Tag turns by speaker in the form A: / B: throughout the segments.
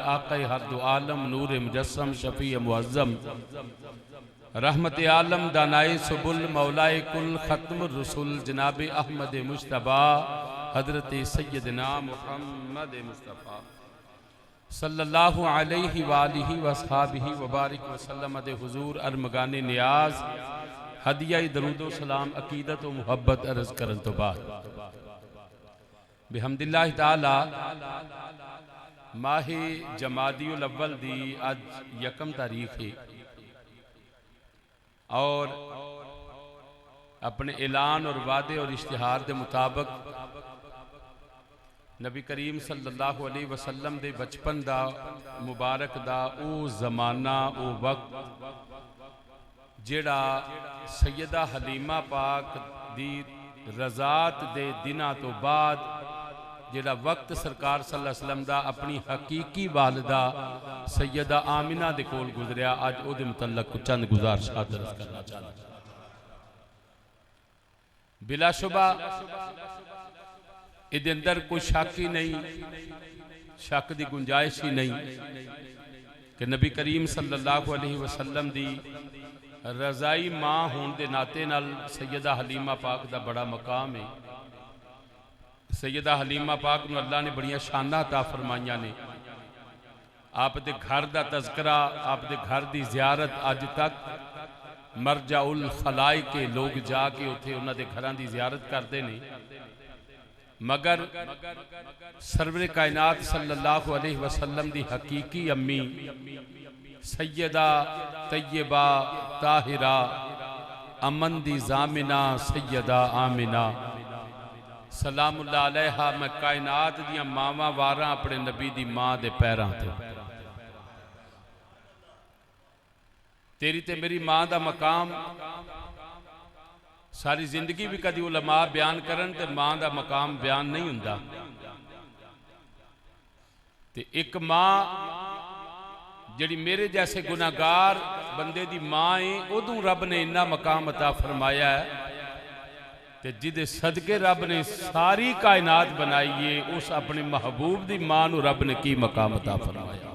A: आक़ा हर दो आलम नूर मुजस्सम शफी मुअज़्ज़म रहमत आलम दानाए सुबुल मौलाए कुल ख़त्म रसूल जनाब अहमद मुश्तबा हज़रत सैयदना मुहम्मद मुस्तफ़ा सल्लल्लाहु अलैहि वालिहि वसहाबिहि वबारिक वसल्लम दे हुजूर अरमगाने नियाज हदिया दरूदो सलाम अकीदत व मुहब्बत अर्ज़ करन तो बाद बिहम्दिल्लाह ताला माहे जमादियुल अव्वल दी आज यकम तारीख है और अपने ऐलान और वादे और इश्तिहार के मुताबिक नबी करीम सल्लल्लाहु अलैहि वसल्लम दे बचपन दा मुबारक दा ओ जमाना ओ वक्त जेड़ा सैयदा हलीमा पाक दी रज़ात दे दिना तो बाद जेड़ा वक्त सरकार सल्लल्लाहु अलैहि वसल्लम दा अपनी हकीकी वालिदा सैयदा आमिना दे कोल गुजरिया अज उहदे मुतल्लक चंद गुजारिशात अर्ज़ करना चाहता बिलाशुबा इहदे अंदर कोई शक ही नहीं, शक की गुंजाइश ही नहीं कि नबी करीम सल्लल्लाहु अलैहि वसल्लम दी रज़ाई मां होने के नाते नाल सैयदा हलीमा पाक का बड़ा मकाम है। सैयदा हलीमा पाक नूं अल्लाह ने बड़ियां शानां अता फरमाइयां ने। आप दे घर का तज़किरा, आप दे घर की ज़ियारत अज तक मरजाउल खलाई के लोग जाके उत्थे उन्हां दे घरां दी ज़ियारत करते हैं, मगर सरवरे कायनात सल्लल्लाहु अलैहि वसल्लम दी हकीकी अम्मी सैयदा तैयबा ताहिरा अमन दी जामिना सैयदा आमिना सलामुल्लाह अलैहा मैं कायनात दियां मावां वारां अपने नबी दी मां दे पैरां ते। तेरी ते मेरी मां दा मकाम सारी जिंदगी भी कभी उलमा बयान करन ते मां दा मकाम बयान नहीं हुंदा। ते एक मां जिहड़ी मेरे जैसे गुनाहगार बंदे दी मां है उदों रब ने इन्ना मकाम अता फरमाया है ते जिदे सदके रब ने सारी कायनात बनाई है उस अपने महबूब दी मां नूं रब ने की मकाम अता फरमाया।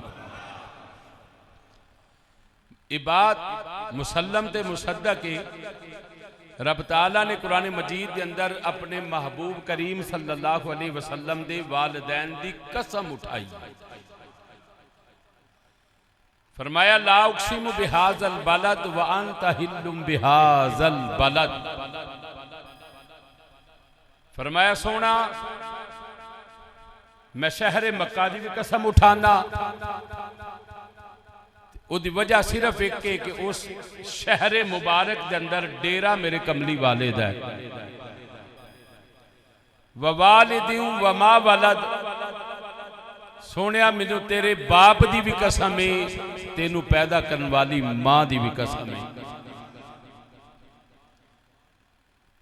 A: ये बात मुसल्लम ते मुसद्दक है। रब ताला ने कुरान मजीद के अंदर अपने महबूब करीम सल्लल्लाहु अलैहि वसल्लम दे वालिदैन दी कसम उठाई, फरमाया ला उक़सिमु बिहाज़ल बलद व अंत हिल्लुम बिहाज़ल बलद। फरमाया सोना मैं शहर मक्का की भी कसम उठाना, उसकी वजह सिर्फ एक है कि उस शहर मुबारक के अंदर डेरा मेरे कमली वाले दा है। ववालिदिन वमा वलद, सोनिया मैनू तेरे बाप की भी कसम है, तेनू पैदा करने वाली मां की भी कसम है।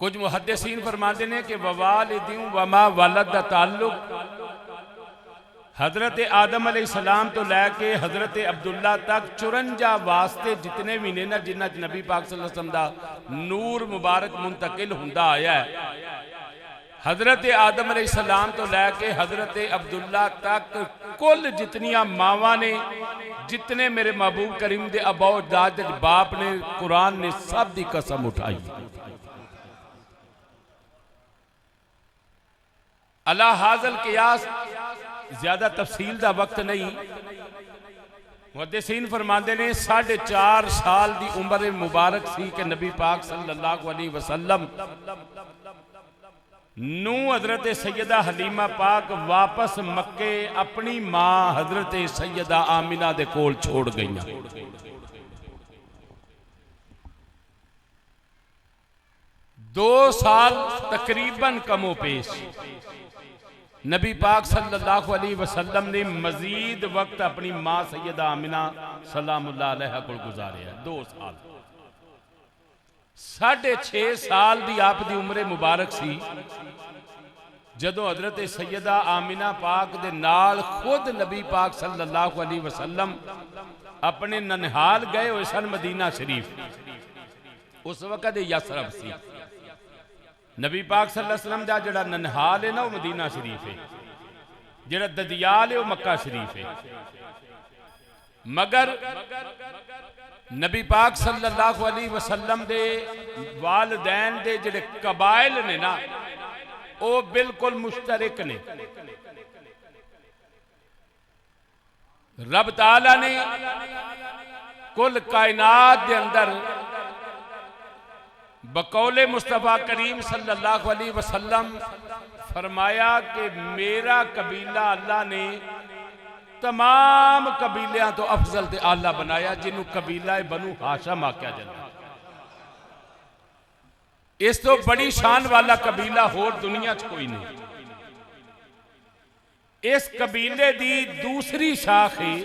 A: कुछ मुहद्दिसीन फरमाते हैं कि ववालिदिन वमा वलद दा ताल्लुक हजरत आदम अलैहिस्सलाम तो लैके हजरत अब्दुल्ला तक 54 वास्ते जितने भी ने ना जिन्हां च नबी पाक सल्लल्लाहु अलैहि वसल्लम दा नूर मुबारक मुंतकिल हुंदा आया है। हजरत आदम अलैहिस्सलाम तो लैके हजरत अब्दुल्ला तक कुल जितनियां मावां ने, जितने मेरे महबूब करीम दे अबौ दाद बाप ने, कुरान ने सब दी कसम उठाई। अला हाज़ल कियास ज्यादा तफसील का वक्त नहीं। मुहद्दिसीन फरमाते ने 4.5 साल की उम्र मुबारक सी कि नबी पाक सल्लल्लाहु अलैहि वसल्लम नू हजरत सैयदा हलीमा पाक वापस मक्के अपनी मां हजरत सैयदा आमिना दे कोल छोड़ गई। 2 साल तकरीबन कमो पेश नबी पाक सल्लल्लाहु अलैहि वसल्लम ने मजीद वक्त अपनी मां सैयदा आमिना सलामुल्लाह अलैहा को गुजारिया। 2 साल 6.5 साल की आप दी उम्र मुबारक सी जदों हजरत सैयदा आमिना पाक दे नाल खुद नबी पाक सल्लल्लाहु अलैहि वसल्लम अपने ननिहाल गए हुए सन मदीना शरीफ। उस वक्त यसरब सी। नबी पाक सल्लल्लाहु अलैहि वसल्लम दा जिहड़ा ननिहाल है ना वो मदीना शरीफ है। जिहड़ा ददियाल है वह मक्का शरीफ है, मगर नबी पाक सल्लल्लाहु अलैहि वसल्लम दे वालदैन दे जिहड़े कबाइल ने ना वो बिल्कुल मुश्तरक ने। रब ताला ने कुल कायनात के अंदर बकौले मुस्तफा करीम सल्लल्लाहु अलैहि वसल्लम फरमाया कि मेरा कबीला अल्लाह ने तमाम कबीलियां तो अफजल ते आला बनाया, जिन्हों कबीला बनु हाशम आख्या जाता। इस तो बड़ी शान वाला कबीला होर दुनिया च कोई नहीं। इस कबीले दी दूसरी शाख है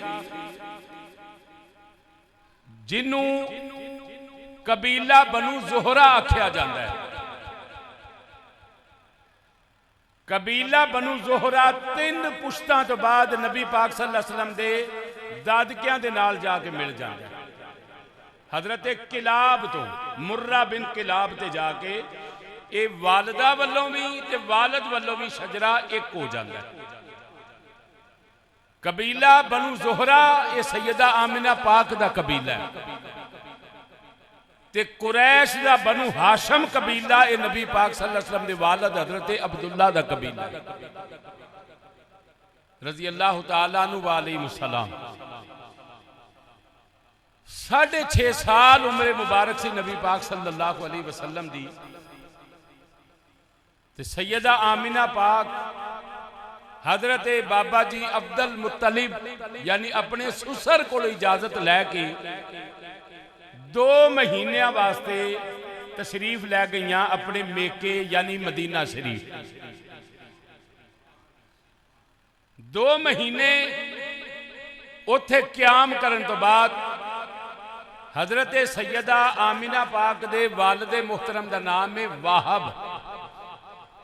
A: जिन्हों कबीला बनु जोहरा आख्या जाता है। कबीला बनु जोहरा 3 पुश्तां तो बाद नबी पाक सल्लल्लाहु अलैहि वसल्लम दे दादकियां दे नाल जाके मिल जाता है। हजरत किलाब तो मुर्रा बिन किलाब ते जाके ये वालदा वालों भी ते वालद वालों भी शजरा एक हो जाता है। कबीला बनु जोहरा ये सैयदा आमिना पाक दा कबीला है ते कुरैश दा बनु हाशम कबीला ये नबी पाक सल्लल्लाहु अलैहि वसल्लम दे वालद हजरत अब्दुल्ला दा कबीला रजी अल्लाह तआला अन्हु व अलैहिस्सलाम। 6.5 साल उम्र मुबारक सी नबी पाक सल्लल्लाहु अलैहि वसल्लम दी ते सैयदा आमिना पाक हजरत बाबा जी अब्दुल मुत्तलिब यानी अपने सुसर को इजाजत लैके 2 महीने वास्ते तशरीफ लै गई अपने मेके यानी मदीना शरीफ। 2 महीने उथे क्याम करन तो बाद हजरत सैयदा आमिना पाक दे वालदे मुहतरम का नाम है वाहब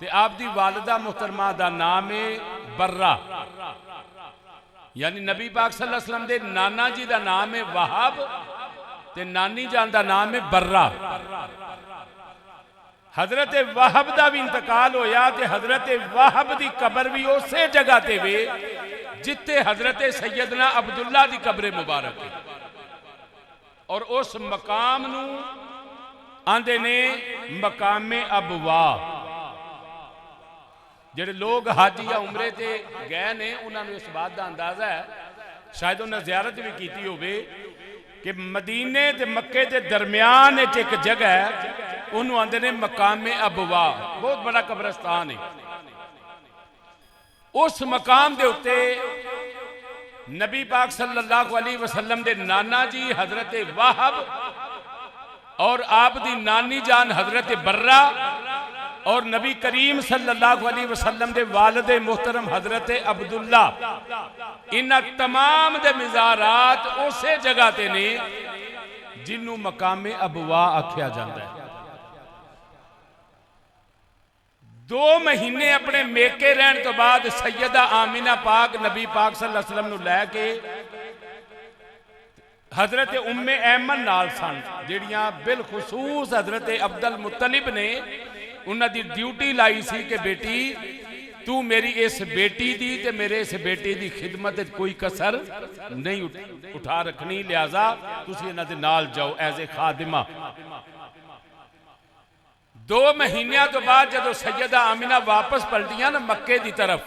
A: ते आप दी वालदा मुहतरमा का नाम है बर्रा। यानी नबी पाक सल्लल्लाहु अलैहि वसल्लम दे नाना जी का नाम है वाहब ते नानी जान का नाम है बर्रा। हजरत वाहब का भी इंतकाल होया ते हजरत वाहब की कबर भी उस जगह ते वे जिथे हजरत सैयदना अब्दुल्ला की कब्र मुबारक है। और उस मकाम नू आंदे ने मकामे अबवा। जिहड़े लोग हज या उमरे ते गए ने उन्होंने इस बात का अंदाजा है, शायद उन्हें जियारत भी की होवे कि मदीने ते मक्के के दरम्यान एक जगह है उन्होंने आंदे ने मकामे अबवा, बहुत बड़ा कब्रस्तान है। उस मकाम के उत्ते नबी पाक सल्लल्लाहु अलैहि वसल्लम दे नाना जी हजरत वाहब और आप दी नानी जान हजरत बर्रा और नबी करीम सल्लल्लाहु अलैहि वसल्लम दे वालिद मुहतरम हजरत अब्दुल्ला इन तमाम दे मिज़ारात उस जगह ते ने जिन्हों मकामे अबवा आख्या जाता है। 2 महीने अपने मेके रहने तो बाद सैयदा आमिना पाक नबी पाक सल्लल्लाहु अलैहि वसल्लम लैके हजरत उम्मे ऐमन नाल सन, जिहड़ियां बिलखुसूस हजरत अब्दुल मुत्तलिब ने उन्होंने ड्यूटी लाई सी कि बेटी तू मेरी इस बेटी दी ते मेरे इस बेटे की खिदमत कोई कसर नहीं उठा रखनी, लिहाजा तुसीं इन्हां दे नाल जाओ एज ए खादिमा। 2 महीनों तो बाद जो सैयदा आमिना वापस पलटियां ना मक्के की तरफ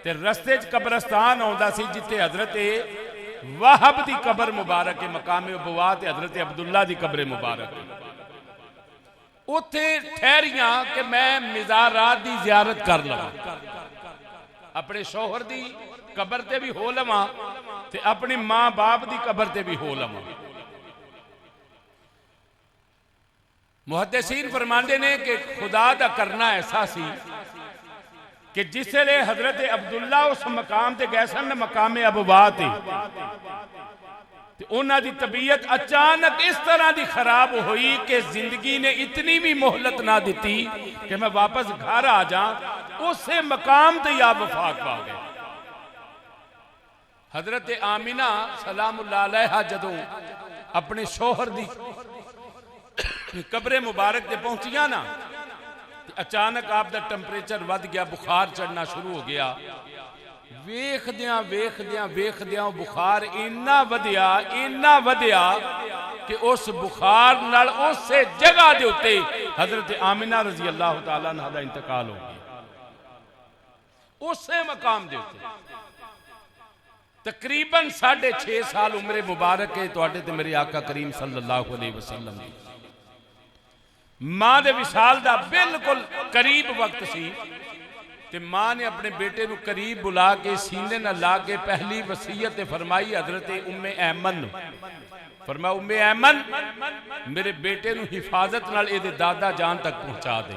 A: ते रस्ते च कब्रस्तान आउंदा सी जिथे हजरत वाहब की कब्र मुबारक है, मकामे अबवा ते हजरत अब्दुल्ला की कब्र मुबारक है। उथे ठहरियां कि मैं मिज़ारात की जियारत कर लवां, अपने शौहर की कब्र ते भी हो लवां ते अपनी मां बाप की कब्र ते भी हो लवां। मुहद्दिसीन फरमाते ने कि खुदा का करना ऐसा सी कि जिसले हजरत अब्दुल्ला उस मकाम ते गए सन मकामे अबवा ते उन्हां दी तबीयत अचानक इस तरह की खराब हुई कि जिंदगी ने इतनी भी मोहलत ना दी कि मैं वापस घर आ जा, उस मकाम ते आप वफात पा गए। हजरत आमिना सलामुल्लाह अलैहा जदों अपने शौहर दी कब्रे मुबारक ते पहुंचिया ना, अचानक आपका टेंपरेचर वध गया, बुखार चढ़ना शुरू हो गया वेखदियां वेखदियां वेखदियां बुखार इन्ना वधिया कि उस बुखार नाल उस जगह के उत्ते हजरत आमिना रजी अल्लाह तआला अन्हा दा इंतकाल हो गया। उस मकाम के उत्ते तकरीबन 6.5 साल उम्र मुबारक है तुहाडे ते मेरे आका करीम सल्लल्लाहु अलैहि वसल्लम दी। मां दे विसाल दा बिल्कुल करीब वक्त सी ते मां ने अपने बेटे नू करीब बुला के सीने नाल ला के पहली वसीयत फरमाई हजरत उम्मे ऐमन नू। फरमाया उम्मे ऐमन मेरे बेटे नू हिफाजत नाल इहदे दादा जान तक पहुंचा दे,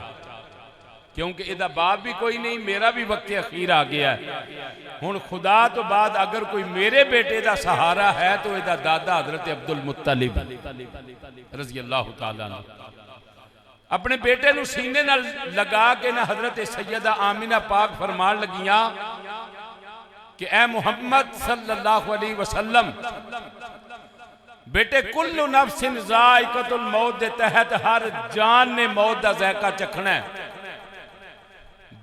A: क्योंकि इहदा बाप भी कोई नहीं, मेरा भी वक्त अखीर आ गया है। हुण खुदा तो बाद अगर कोई मेरे बेटे का सहारा है तो इहदा दादा हजरत अब्दुल मुत्तलिब रजी अल्लाह तआला अन्हु। अपने बेटे नू सीने नाल लगा के ना हजरत सैयदा आमिना पाक फरमान लगियां कि ए मुहम्मद सल्लल्लाहु अलैहि वसल्लम, बेटे कुल्लु नफ्सिन ज़ाइक़तुल मौत दे तहत हर जान ने मौत का जायका चखना है।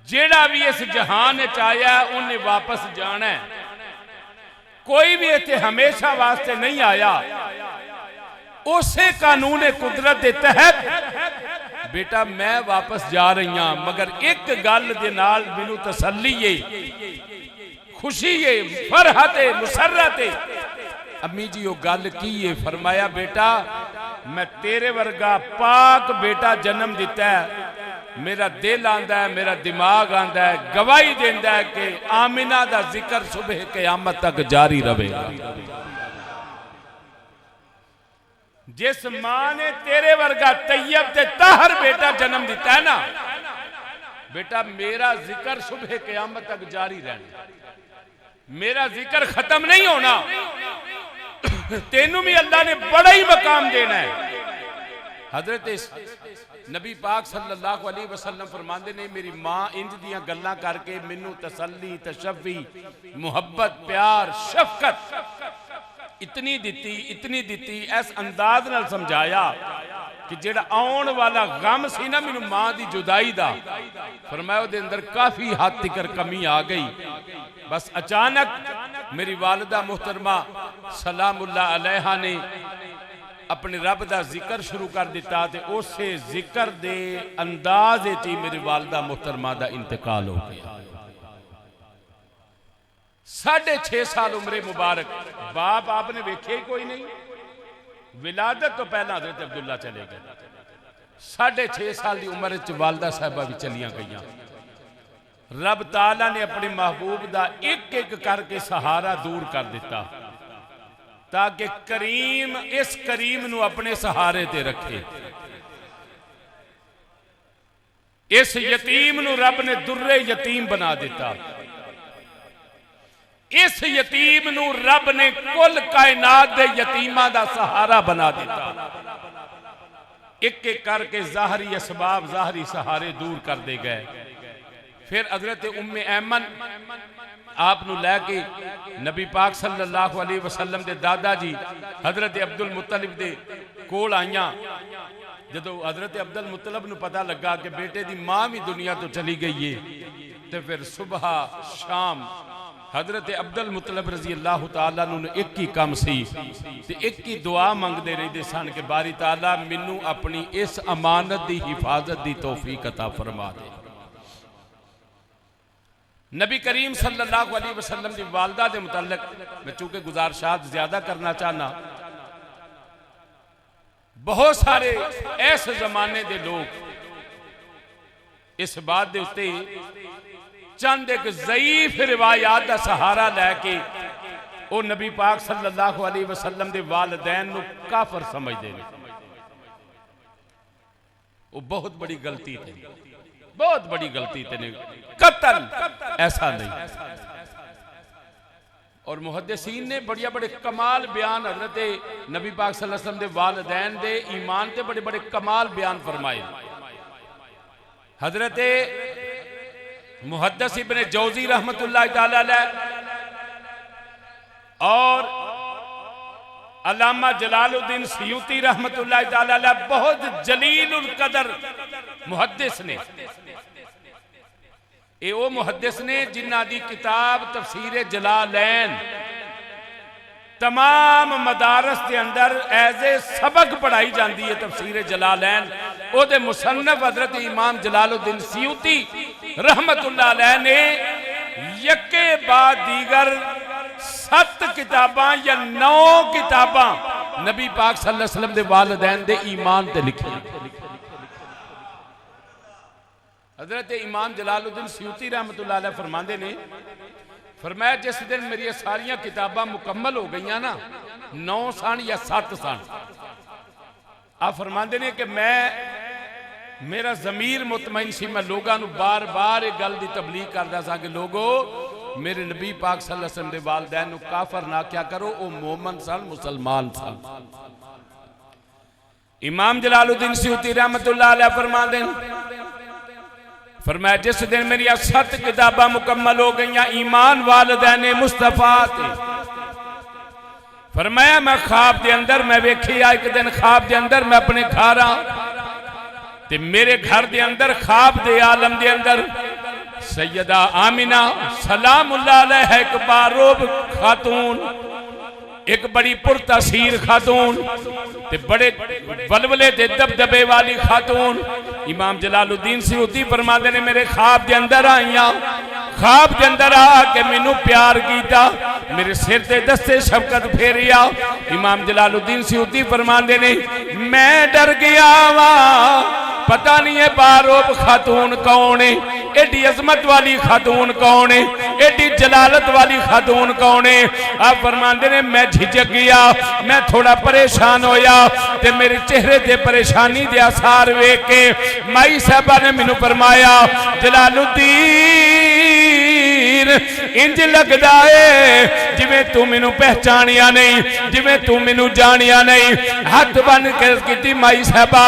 A: जेड़ा भी इस जहान च आया उन्हें वापस जाना है, कोई भी इत्थे हमेशा वास्ते नहीं आया। उसे कानून कुदरत के तहत बेटा मैं वापस जा रही हाँ, मगर एक गल दे नाल मैनू तसल्ली है, खुशी है, फरहत है, मुसरत है। अम्मी जी वो गल की है? फरमाया बेटा मैं तेरे वर्गा पाक बेटा जन्म दिता है, मेरा दिल आंदा है, मेरा दिमाग आंदा है, गवाही देंदा है कि आमिना दा जिक्र सुबह क़यामत तक जारी रहेगा। जिस मां ने तेरे वर्गा तैयब ते ताहर बेटा जन्म दिता है ना बेटा, मेरा जिक्र सुबह क़यामत तक जारी रहना, मेरा जिक्र खत्म नहीं होना। तेनू भी अल्लाह ने बड़ा ही मकाम देना है। हजरत नबी पाक सल्लल्लाहु अलैहि वसल्लम फरमाते ने मेरी मां इंज दियां गल्लां करके मैनू तसल्ली, तशफ़ी, मुहब्बत, प्यार, शफकत इतनी दी इस अंदाज नाल समझाया कि जेड़ा आउण वाला गम सी ना मैनू मां दी जुदाई दा, फरमाया उहदे अंदर काफी हद तक कमी आ गई। बस अचानक मेरी वालिदा मुहतरमा सलामुल्लाह अलैहा ने अपने रब का जिक्र शुरू कर दिता ते उसे जिक्र दे अंदाज च ही मेरी वालिदा मुहतरमा का इंतकाल हो गया। 6.5 साल उम्र मुबारक, बाप आपने वेखे ही कोई नहीं, विलादत तो पहला हजरत अब्दुल्ला चले गए। 6.5 साल की उम्र च वालिदा साहिबा भी चलियां गईयां। रब ताला ने अपने महबूब का एक एक करके सहारा दूर कर दिता ताकि करीम इस करीम नू अपने सहारे ते रखे। इस यतीम नू रब ने दुर्रे यतीम बना दिता। इस यतीम नू रब ने कुल कायनात दे यतीमां दा सहारा बना दिता। एक एक करके ज़ाहरी असबाब, ज़ाहरी सहारे दूर कर दे गए। फिर हजरत उम्मे ऐमन आप लैके नबी पाक सल्लल्लाहु अलैहि वसल्लम दे दादा जी हजरत अब्दुल मुत्तलिब दे कोल आईयां। जदों हजरत अब्दुल मुत्तलिब नू पता लगा कि बेटे दी मां भी दुनिया तो चली गई है तो फिर सुबह शाम हजरत अब्दुल मुत्तलिब रजी अल्लाह तआला नू एक ही काम सी ते एक ही दुआ मंगते रहते सन कि बारी ताला मैनू अपनी इस अमानत की हिफाजत की तौफीक अता फरमा दे। नबी करीम सल्लल्लाहु अलैहि वसल्लम की वालदा के मुतल्लिक मैं चूंकि गुजारिशात ज्यादा करना चाहना, बहुत सारे ऐसे जमाने के लोग इस बात के उत्ते चंद एक ज़ईफ रिवायात का सहारा लैके वो नबी पाक सल्लल्लाहु अलैहि वसल्लम के वालिदैन नू काफर समझते हैं। वो बहुत बड़ी गलती थी, बहुत बड़ी गलती थी। कतल ऐसा नहीं। और मुहद्दिसीन ने बढ़िया बड़े कमाल बयान हजरत नबी पाक सल्लल्लाहु अलैहि वसल्लम के वालिदैन दे ईमान के बड़े बड़े कमाल बयान फरमाए। हजरत मुहद्दिस इब्ने जौजी रहमतुल्लाह तआला अलैह और अल्लामा जलालुद्दीन सियूती रहमतुल्लाह तआला अलैह बहुत जलीलुल कदर मुहद्दिस ने ये वो मुहद्दिस ने जिन्हां दी किताब तफसीर जलालैन तमाम मदारस के अंदर एज ए सबक पढ़ाई जाती है। तफसीर जलालैन ओदे मुसन्नफ हजरत इमाम जलालुद्दीन सियूती रहमतुल्लाह अलैह ने यके बाद दीगर 7 किताबां या 9 किताबां नबी पाक सल्लल्लाहु अलैहि वसल्लम दे वालिदैन दे ईमान ते लिखी। हजरत इमाम जलालुद्दीन सियूती रहमतुल्लाह अलैह फरमाते ने, फरमाया जिस दिन मेरी सारियां किताबां मुकम्मल हो गई ना, 9 सन या 7 सन, आप फरमाते ने कि मेरा जमीर मुतमईन सी, मैं लोगों को बार बार एक गल की तबलीग करता सा कि लोगो मेरे नबी पाक सल्लल्लाहु अलैहि वसल्लम दे वालिदैन नूं काफर ना क्या करो, वो मोमन सन, मुसलमान सन। इमाम जलालुद्दीन सियूती रहमतुल्लाह अलैह फरमाते हैं, फरमाया जिस दिन मेरी 7 किताबां मुकम्मल हो गई ईमान वालिदैन मुस्तफा ते, फरमाया मैं ख्वाब के अंदर मैं वेखिया, एक दिन ख्वाब के अंदर मैं अपने घर ते मेरे घर के अंदर ख्वाब के आलम के अंदर सैयदा आमिना सलामुल्लाह अलैहा एक बारोब खातून, एक बड़ी पुरतासीर खातून ते बड़े बलबले ते दबदबे वाली खातून। इमाम जलालुद्दीन सियूती फरमाते ने मेरे ख्वाब के अंदर आईया, ख्वाब के अंदर आके मैनू प्यार किया, मेरे सिर ते दस्ते शफकत फेरिया। इमाम जलालुद्दीन सियूती फरमाते ने मैं डर गया वा, पता नहीं है बारोब खातून कौन है, एडी अजमत वाली खातून कौन है, एडी जलालत वाली खातून कौन है। आप फरमाते ने मैं झिझक गया, मैं थोड़ा परेशान होया ते मेरे चेहरे ते परेशानी दे आसार वेख के माई साहबा ने मैनू फरमाया जलालुद्दीन इंज लगदा है जिवें तू मैनू पहचानिया नहीं, जिवें तू मैनू जानिया नहीं। हाथ बन के की माई साहबा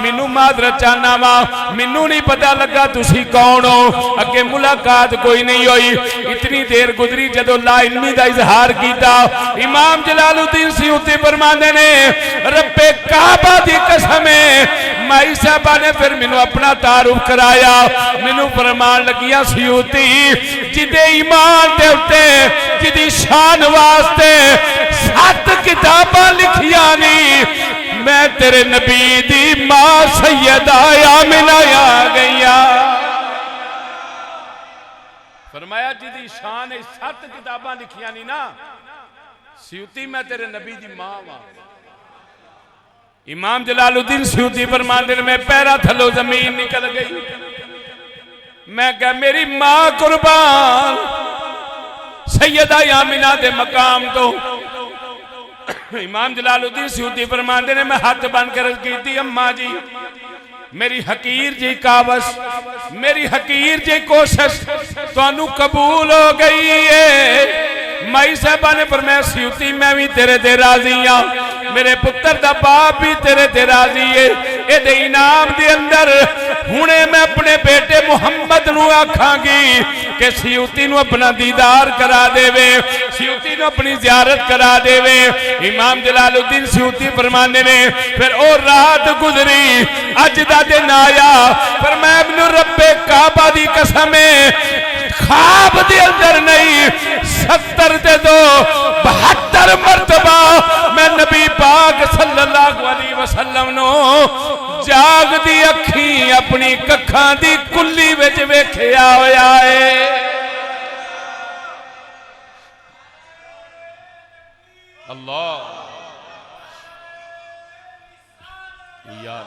A: मैनू माजरत चाहना वा, मैनू नहीं पता लगा तुसी कौन हो, अगे मुलाकात कोई नहीं हुई। इतनी देर गुजरी जदों ला इल्मी दा इजहार किया। इमाम जलालुद्दीन सियूती फरमाते ने रब्बे काबा दी कसम है, माई साहबा ने फिर मैनू अपना तारुफ कराया, मैनू फरमान लगिया सियूती जिदे ईमान दे उत्ते जिदी शान वास्ते 7 किताबां लिखिया नहीं, मैं तेरे नबी दी मां सैयदा आमिना आ गईया। फरमाया जिदी शान 7 किताबां लिखिया नहीं ना सियूती, मैं तेरे नबी दी मां वा। इमाम जलालुद्दीन सियूती फरमाते ने मैं पैरा थलो जमीन निकल गई, मैं क्या मेरी मां कुर्बान सैयदा आमिना दे मकाम तो। इमाम जलालुद्दीन सियूती फरमाते ने मैं हाथ बन कर की अम्मा जी मेरी हकीर जी कावश, मेरी हकीर जी कोशिश तुहानू कबूल हो गई है। माई साहबा ने फरमाया सियूती मैं भी तेरे ते राजी हाँ, मेरे पुत्र दा बाप भी तेरे ते राजी है। ये इनाम दे अंदर हुणे मैं अपने बेटे मुहम्मद नू आखांगी कि सियूती नू अपना दीदार करा देवे, सियूती नू अपनी जियारत करा देवे। इमाम जलालुद्दीन सियूती फरमाने ने फिर ओ रात गुजरी, अज दा दिन आया, पर मैं मैनू रब्बे काबा दी कसम है ख्वाब दे अंदर नहीं 70 दे 72 मरतबा मैं नबी पाक सल्लल्लाहु अलैहि वसल्लम नो जागदी अखी अपनी कखां दी कुल्ली विच वेखिया होया है। अल्लाह या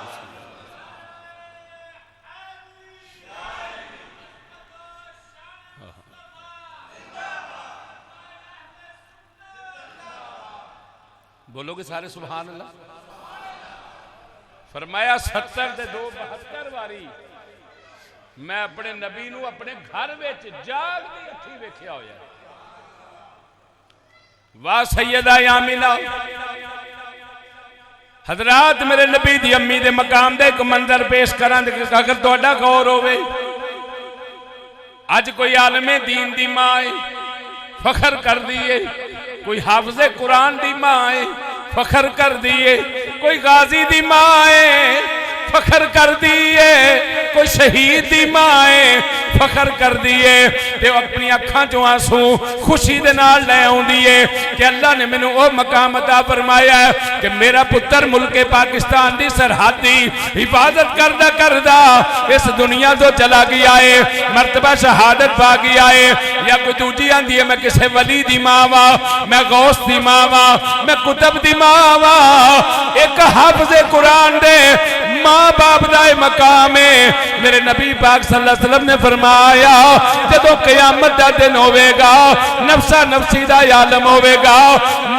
A: बोलोगे सारे सुभान अल्लाह। फरमाया 70 दे 2 72 वारी मैं अपने नबी नू अपने घर विच जागदी अखी वेखिया होया। वाह सैयदा आमिना हजरात मेरे नबी दी अम्मी दे मकाम दे एक मंजर पेश करां अगर तुहाडा गौर होवे। अज कोई आलमे दीन दी मां है फखर कर दिए, कोई हाफिज़े कुरान दी मां है फखर कर दिए, कोई गाजी दी मां है फखर कर दिए, कोई शहीद दी मां है फखर कर दिए ते अपनी अखां चों आंसू खुशी दे नाल ले आउंदी है कि अल्लाह ने मैनू ओ मकाम अता फरमाया है कि मेरा पुत्र मुल्के पाकिस्तान दी सरहद दी हिफाजत करदा करदा इस दुनिया तो चला गया है, मर्तबा शहादत पा गया है। या कोई दूजी आंदी है मैं किसी वली दी मां वा, मैं गौस दी मां वा, मैं कुतुब दी मां वा। एक हाफिज़े कुरान दे मां बाप दा मकाम है। मेरे नबी पाक सल्लल्लाहु अलैहि वसल्लम ने फरमाया जदों क़यामत दा दिन होवेगा, नफसा नफसी दा आलम होवेगा,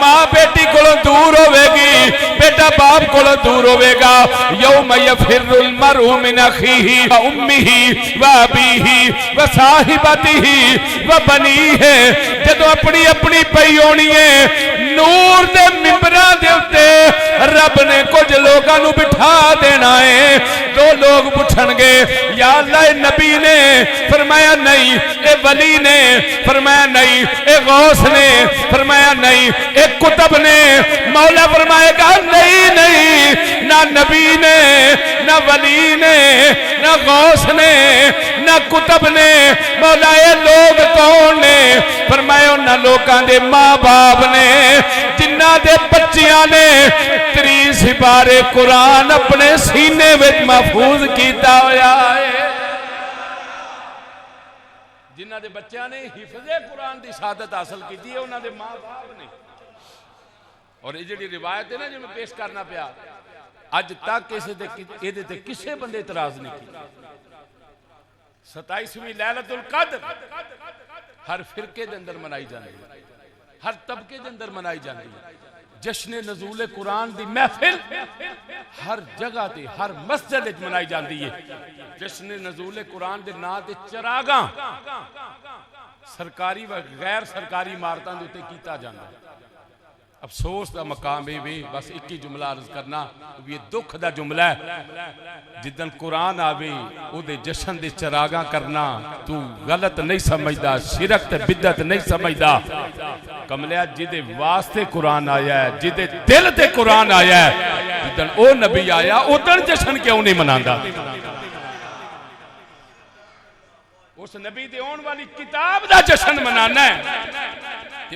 A: मां बेटी कोलों दूर होवेगी, बेटा बाप कोलों दूर होवेगा। यौम यफिरुल मरउ मिन अखीही व उम्मिही व अबीही व साहिबतिही व बनीही। जदों अपनी अपनी पई होनी है नूर दे मिंबरां दे उत्ते रब ने कुछ लोगों को बिठा देना है। दो लोग पूछणगे या अल्लाह नबी ने फरमाया नहीं, ए वली ने फरमाया नहीं, ए गौस ने फरमाया नहीं, ए कुतुब ने। मौला फरमाएगा नहीं नहीं, ना नबी ने, ना वली ने, ना गौस ने, ना कुतुब ने। मौला ये लोग कौन ने? फरमाया उन्हां लोकां दे मां बाप ने जिन्हां दे बच्चियां ने 30 सिपारे कुरान अपने सीने में महफूज किया होया है। जिन्हां दे बच्चियां ने हिफज़े कुरान की शहादत हासिल की है उन्हां दे मां बाप ने। और ये जी रिवायत है ना जो मैं पेश करना पिया, अज तक किसी बंदे इतराज नहीं किया। 27वीं लैलतुल कद्र हर फिरके के अंदर मनाई जाती है, हर तबके के अंदर मनाई जाती है। जश्न नज़ूल कुरान की महफिल हर जगह ते हर मस्जिद मनाई जाती है। जश्न नज़ूल कुरान के नाम से चरागा सरकारी व गैर सरकारी इमारतों के उत्ते कीता जाता है। अफसोस का मकाम है वे बस एक ही जुमला अर्ज करना भी दुख का जुमला है। जिदन कुरान आवे उहदे जश्न दे चरागा करना तू गलत नहीं समझदा, शिरक ते बिदअत नहीं समझदा। कमलिया जिदे वास्ते कुरान आया है, जिदे दिल ते कुरान आया है, जिदन ओ नबी आया उदन जश्न क्यों नहीं मनांदा? उस नबी दे आने वाली किताब का जश्न मनाना है।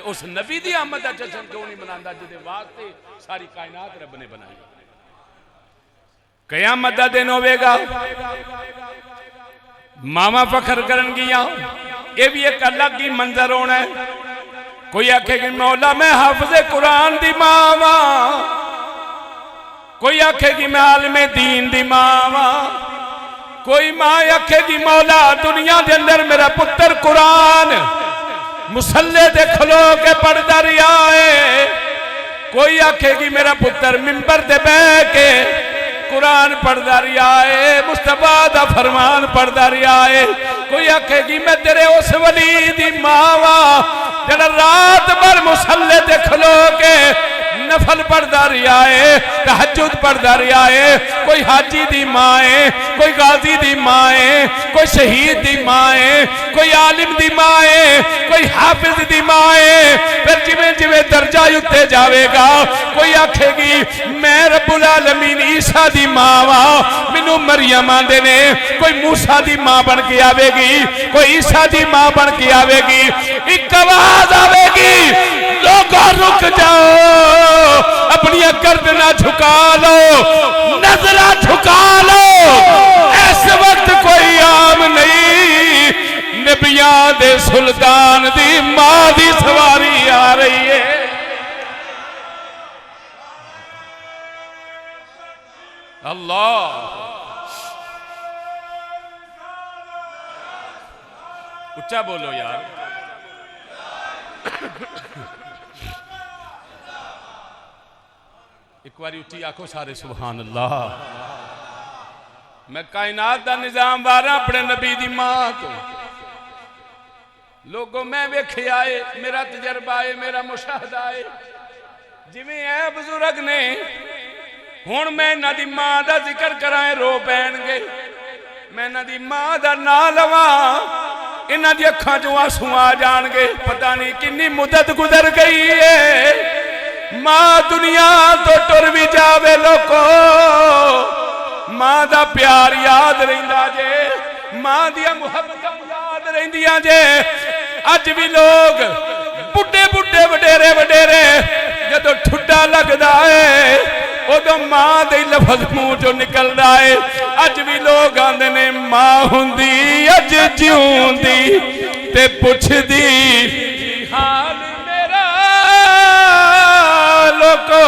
A: उस नबी दी आमद का जश्न क्यों नहीं मनांदा जिहदे वास्ते सारी कायनात रब ने बनाई? कयामत दा दिन होवेगा, मामा फखर करनगियां, ये भी एक अलग ही मंजर होना है। कोई आखेगी मौला मैं हाफिज़े कुरान दी मां वा, कोई आखेगी मैं आलिमे दीन दी मां वा, कोई मां आखेगी मौला दुनिया के अंदर मेरा पुत्र कुरान मुसल्ले दे खलो के पढ़ता रहा है। कोई आखेगी मेरा पुत्र मिंबर दे बह के कुरान पढ़ता रहा है, मुस्तफा दा फरमान पढ़ता रहा है। कोई आखेगी मैं तेरे उस वली दी मां वा जड़ा रात भर मुसल्ले दे खलो के नफल पढ़ता रहा है, तहज्जुद पढ़ता रहा है। कोई हाजी दी मां है, कोई गाजी दी मां है, कोई शहीद दी मां है, कोई आलिम दी मां है, कोई हाफिज दी मां है। फिर जिवें जिवें दर्जा उत्ते जाएगा कोई आखेगी मैं रब्बुल आलमीन ईसा दी मां वा, मैनू मरियम आंदे ने। कोई मूसा दी मां बन के आवेगी, कोई ईसा दी मां बन के आवेगी। एक आवाज आवेगी लोगों रुक जाओ, अपनी गर्दना झुका लो, नजरा झुका लो। इस वक्त कोई आम नहीं, नबियां दे सुल्तान दी मां दी सवारी आ रही है। अल्लाह उच्चा बोलो यार। एक बारी उच्ची आखो सारे सुभान अल्लाह। मैं कायनात का निजाम वारा अपने नबी दी मां को। लोगों मैं वेख्या है, मेरा तजर्बा है, मेरा मुशाहदा है। जिवें है बुजुर्ग ने हुण मैं इन्हां दी मां दा जिक्र कराए रो पैणगे। मैं इन्हां दी मां दा नाम लवां इन्हां दी अखां चों आंसू आ जाणगे। पता नहीं कितनी मुद्दत गुजर गई है। मां दुनिया तो टुर भी जावे लोको, मां दा प्यार याद रहिंदा जे, मां दिया मुहब्बत याद रहिंदियां जे। अज भी लोग बुढ़े बुढ़े वडेरे वडेरे जदों ठुड्डा लगदा है उदों मां दे लफज मुंह चों निकलदा है। अज भी लोग आंदे ने मां हुंदी अज जिउंदी ते पुछदी हाल मेरा, लोको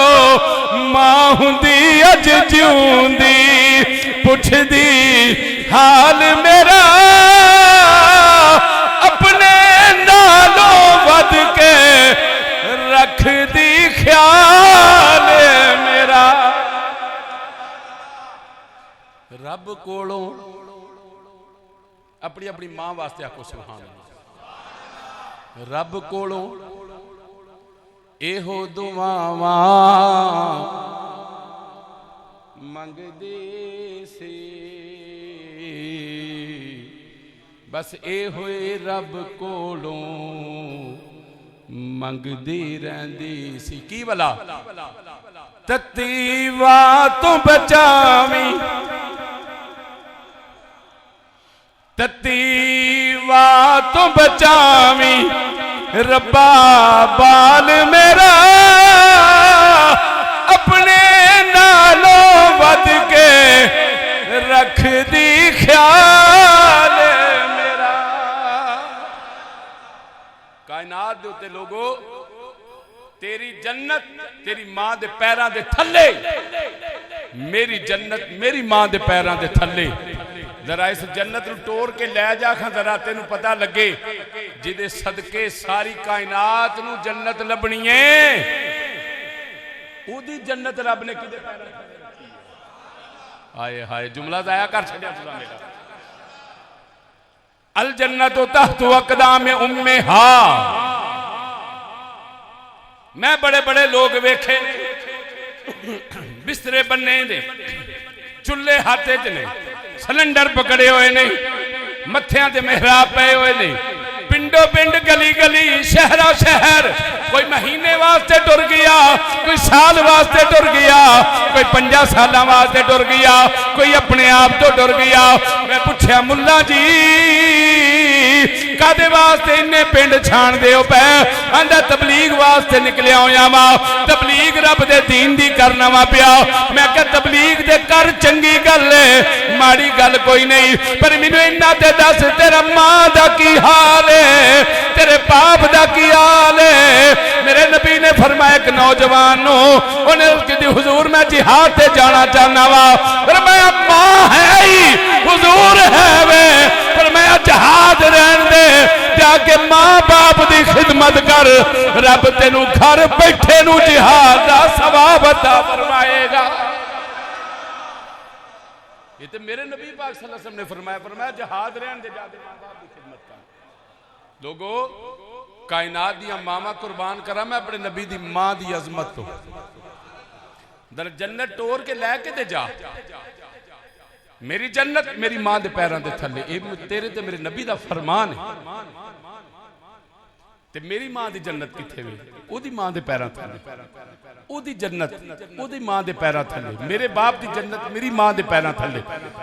A: मां हुंदी अज जिउंदी पुछदी हाल मेरा, अपने नालों वध के रख दी ख्याल मेरा। रब कोलों अपनी अपनी मां वास्ते आखो सुभान अल्लाह। रब कोलों एहो दुआवां मंगदे से, बस ए होए रब कोलों मंगदी रहंदी सी। की भला तत्ती वाह तू बचावी, तत्ती वाह तू बचावी रब्बा बाल मेरा, अपने नालों वध के रख दी ख्याल मेरा। कायनात दे उत्ते लोगो तेरी जन्नत तेरी मां दे पैरां दे थल्ले, मेरी जन्नत मेरी मां दे पैरां दे थल्ले। जरा इस जन्नत नूं टोर के लै जा खां, जरा तेनू पता लगे जिदे सदके सारी कायनात नूं जन्नत लभनी है, उदी जन्नत रब ने किदे पैरां थल्ले रखी है। हाय हाय जुमला जाया कर छड्या तुसां मेरा। अल जन्नतु तहतु अक़दाम उम्मिहा। मैं बड़े बड़े लोग वेखे बिस्तरे बन्ने दे, चुल्हे हाथे च ने, सिलेंडर पकड़े हुए ने, मत्थियां ते मेहराब पे हुए ने, पिंडो पिंड गली गली शहरा शहर, कोई महीने वास्ते टुर गया, कोई साल वास्ते टुर गया, कोई 50 साल वास्ते टुर गया, कोई अपने आप तो टुर गया। मैं पूछया मुल्ला जी कादे वास्ते इन्ने पिंड छाण दे हो पै? आंदा तबलीग वास्ते निकलिया होया वा, तबलीग रब दे दीन दी करना वा पिया। मैं कहा तबलीग दे कर चंगी गल है, माड़ी गल कोई नहीं, पर मैनू इन्ना ते दस तेरा मां दा की हाल है, तेरे बाप दा की हाल है। मेरे नबी ने फरमाया एक नौजवान नो उन्हें हुजूर मैं जिहाद ते जाना चाहना वा, फरमाया मां है ही हुजूर है वे, फरमाया जहाद रहन दे, जाके मां बाप दी खिदमत कर, रब तेनू घर बैठे नू जिहाद दा सवाब अता फरमाएगा। ये तो मेरे नबी पाक सल्लल्लाहु अलैहि वसल्लम ने फरमाया, फरमाया जहाद रहन दे, जाके मां बाप दी खिदमत कर। लोगो कायनात दियां मामा कुर्बान करा मैं अपने नबी दी मां दी अजमत तो। दर जन्नत टोर के लैके ते जा, मेरी जन्नत मेरी मां दे पैरां दे थल्ले, ये तेरे ते मेरे नबी दा फरमान है। ते मेरी मां दी जन्नत किथे वे? ओदी मां दे पैरां थल्ले, ओदी जन्नत ओदी मां दे पैरां थल्ले, मेरे बाप दी जन्नत मेरी मां दे पैरां थल्ले,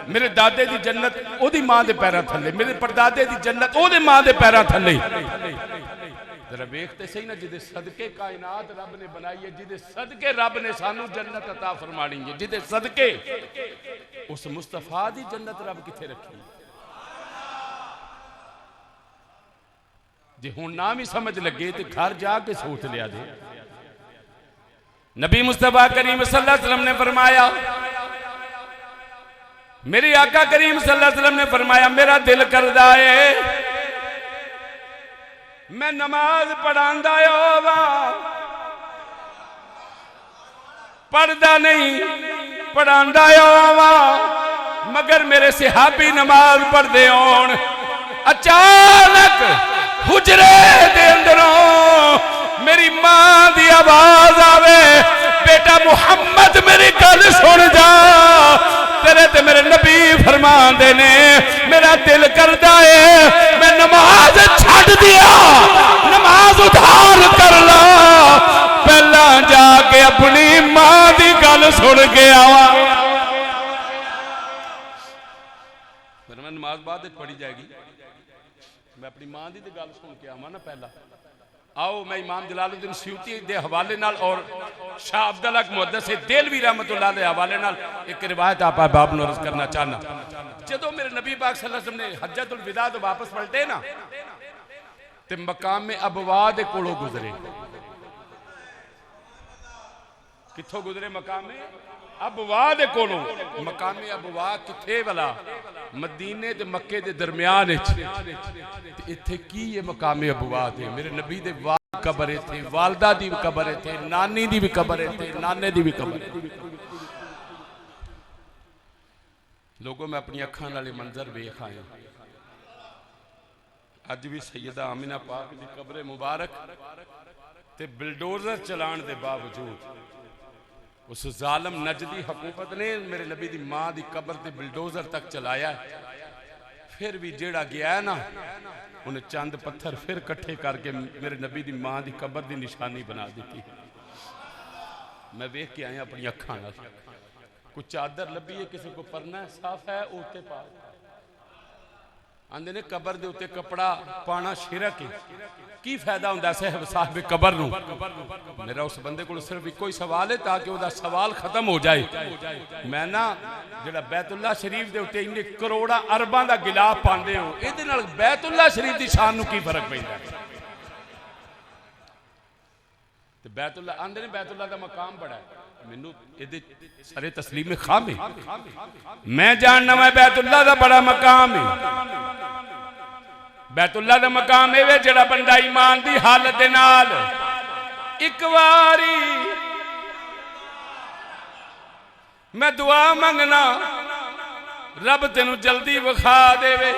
A: मेरे दादे दी जन्नत ओदी मां दे पैरां थल्ले, मेरे परदादे दी जन्नत ओदे मां दे पैरां थल्ले। जरा वेखते सही ना, जिदे सदके कायनात रब ने बनाई है, जिदे सदके रब ने सानू जन्नत अता फरमानी है, जिदे सदके उस मुस्तफा दी जन्नत रब किथे रखी। जे हुण ना भी समझ लगे तो घर जाके सोच लिया दे। नबी मुस्तफा करीम सल्लल्लाहु अलैहि वसल्लम ने फरमाया, मेरे आका करीम सल्लल्लाहु अलैहि वसल्लम ने फरमाया, मेरा दिल करदा है मैं नमाज पढ़ांदा होवा, पढ़दा नहीं पढ़ांदा होवा, मगर मेरे सहाबी नमाज पढ़दे होण, अचानक हुजरे दे अंदरों मेरी मां दी आवाज आवे, बेटा मुहम्मद मेरी गल सुन जा, तेरे ते मेरे नबी फरमांदे ने मेरा दिल करदा है मैं नमाज छड्ड दिया, नमाज उधार कर ला, पहला जाके अपनी मां दी गल सुन के आवा। बाद पढ़ी जाएगी। मैं अपनी मां की तो गल सुन के आवा ना पहला। आओ मैं इमाम जलालुद्दीन सयूती के हवाले नाल और शाह अब्दुल हक मुहद्दिस देलवी रहमतुल्लाह अलैह हवाले नाल एक रिवायत आप बाब नूं अर्ज करना चाहना। जदों मेरे नबी पाक सल्लल्लाहु अलैहि वसल्लम ने हज्जतुल विदा तो वापस पलटे ना ते मकाम अबवा दे कोलों गुजरे। कित्थों गुजरे? मकाम अबवा दे कोलों। मकाम अबवा किथे वाला? मदीने ते मक्के दे दरमियान इत्थे की ये मकाम अबवा थे? मेरे नबी दे वाल कबर थे, वालदा दी भी कबर थे, नानी दी भी कबर थे, नाने दी भी कबर। लोगों मैं अपनी अखां नाल मंजर वेख आया। अज भी सैयदा आमिना पाक दी कब्र मुबारक ते बिलडोजर चलाण दे बावजूद उस जालम नजदी हुकूमत ने मेरे नबी दी मां दी कब्र ते बिलडोजर तक चलाया। फिर भी जेड़ा गया है ना उन्हें चंद पत्थर फिर कट्ठे करके मेरे नबी दी मां दी कब्र दी निशानी बना दी। मैं वेख के आया अपनी अखां नाल। कुछ चादर लभी है, किसी को परना है साफ है, उत्ते पा आंदे ने कबर दे उत्ते कपड़ा पाना शिरक है। की फायदा हुंदा साहिब कबर नूं? मेरा उस बंदे को सिर्फ इको ही सवाल है ताकि वह सवाल खत्म हो जाए। मैं ना जिहड़ा बैतुल्ला शरीफ के उत्ते इन्ने करोड़ा अरबां दा गिलाफ पांदे हो, इहदे नाल बैतुल्ला शरीफ की शान नूं की फर्क पैंदा? ते बैतुल्ला आंदे ने बैतुल्ला दा मकाम बड़ा है। मैनू इहदे सारे तस्लीम में खाम है। मैं जानना मैं बैतुल्ला दा बड़ा मकाम है। बैतुल्ला दा मकाम है जेड़ा बंदा ईमान दी हालत दे नाल एक वारी मैं दुआ मंगना रब तेनू जल्दी विखा देवे,